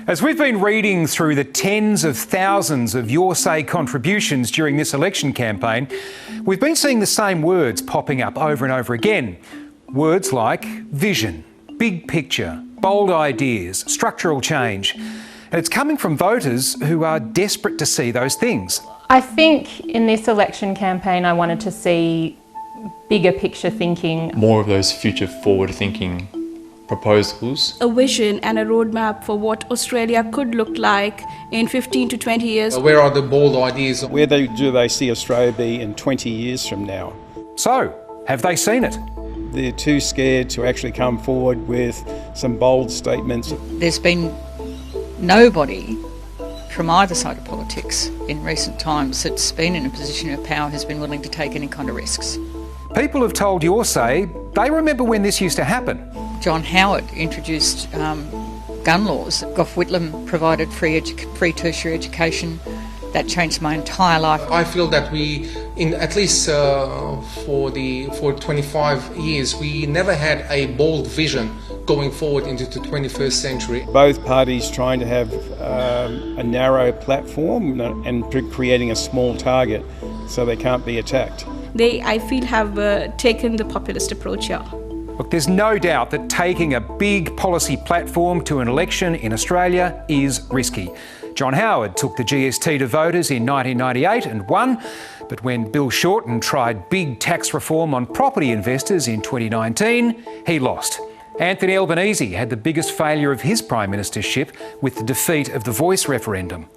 As we've been reading through the tens of thousands of Your Say contributions during this election campaign, we've been seeing the same words popping up over and over again. Words like vision, big picture, bold ideas, structural change. And it's coming from voters who are desperate to see those things. I think in this election campaign I wanted to see bigger picture thinking. More of those future forward thinking proposals. A vision and a roadmap for what Australia could look like in 15 to 20 years. Where are the bold ideas? Where do they see Australia be in 20 years from now? So, have they seen it? They're too scared to actually come forward with some bold statements. There's been nobody from either side of politics in recent times that's been in a position of power has been willing to take any kind of risks. People have told Your Say they remember when this used to happen. John Howard introduced gun laws. Gough Whitlam provided free tertiary education. That changed my entire life. I feel that we, at least for 25 years, we never had a bold vision going forward into the 21st century. Both parties trying to have a narrow platform and creating a small target so they can't be attacked. They, I feel, have taken the populist approach here. Look, there's no doubt that taking a big policy platform to an election in Australia is risky. John Howard took the GST to voters in 1998 and won, but when Bill Shorten tried big tax reform on property investors in 2019, he lost. Anthony Albanese had the biggest failure of his prime ministership with the defeat of the Voice referendum.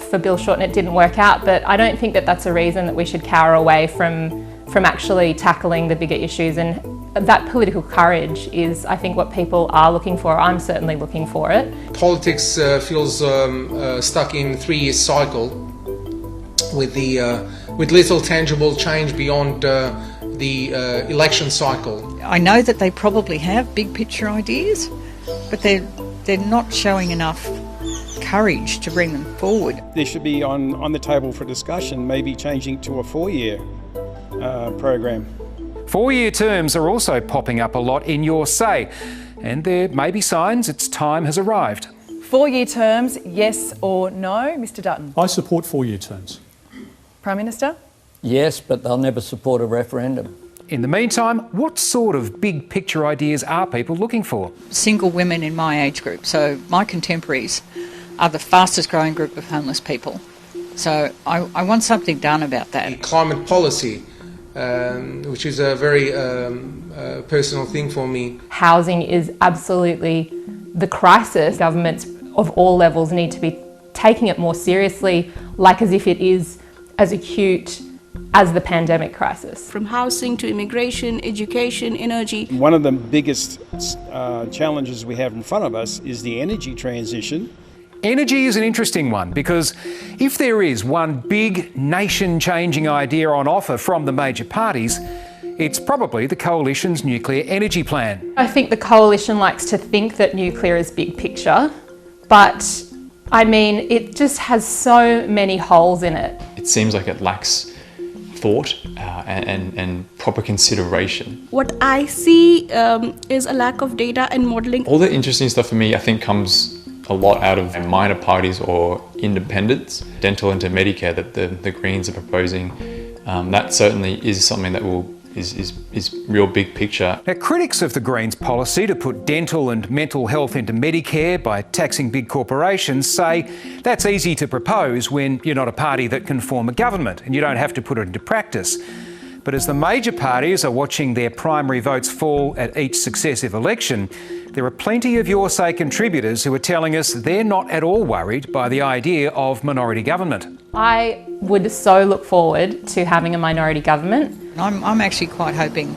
For Bill Shorten it didn't work out, but I don't think that that's a reason that we should cower away from actually tackling the bigger issues, and that political courage is, I think, what people are looking for. I'm certainly looking for it. Politics feels stuck in a 3-year cycle with little tangible change beyond the election cycle. I know that they probably have big picture ideas, but they're not showing enough courage to bring them forward. There should be on the table for discussion, maybe changing to a 4-year program. 4-year terms are also popping up a lot in Your Say, and there may be signs its time has arrived. 4-year terms, yes or no? Mr Dutton? I support 4-year terms. Prime Minister? Yes, but they'll never support a referendum. In the meantime, what sort of big picture ideas are people looking for? Single women in my age group, so my contemporaries, are the fastest growing group of homeless people. So I want something done about that. Climate policy, which is a very personal thing for me. Housing is absolutely the crisis. Governments of all levels need to be taking it more seriously, like as if it is as acute as the pandemic crisis. From housing to immigration, education, energy. One of the biggest challenges we have in front of us is the energy transition. Energy is an interesting one because if there is one big nation-changing idea on offer from the major parties, it's probably the Coalition's nuclear energy plan. I think the Coalition likes to think that nuclear is big picture, but I mean, it just has so many holes in it. It seems like it lacks thought and proper consideration. What I see is a lack of data and modelling. All the interesting stuff for me, I think, comes a lot out of minor parties or independents. Dental into Medicare that the Greens are proposing, that certainly is something that is real big picture. Now, critics of the Greens' policy to put dental and mental health into Medicare by taxing big corporations say that's easy to propose when you're not a party that can form a government and you don't have to put it into practice. But as the major parties are watching their primary votes fall at each successive election, there are plenty of Your Say contributors who are telling us they're not at all worried by the idea of minority government. I would so look forward to having a minority government. I'm actually quite hoping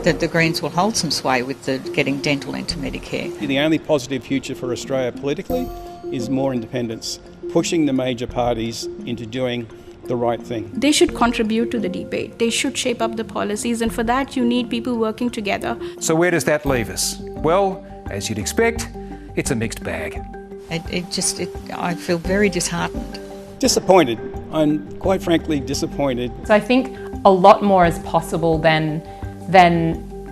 that the Greens will hold some sway with getting dental into Medicare. The only positive future for Australia politically is more independence, pushing the major parties into doing the right thing. They should contribute to the debate. They should shape up the policies, and for that you need people working together. So where does that leave us? Well, as you'd expect, it's a mixed bag. I feel very disheartened. Disappointed. I'm quite frankly disappointed. So I think a lot more is possible than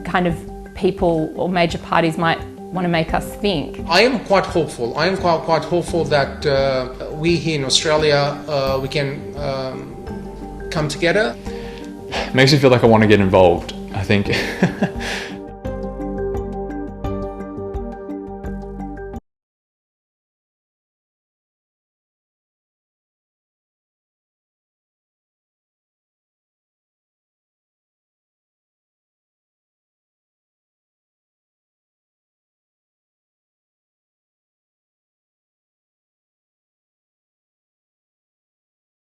kind of people or major parties might want to make us think. I am quite hopeful. I am quite hopeful that we here in Australia, we can come together. It makes me feel like I want to get involved. I think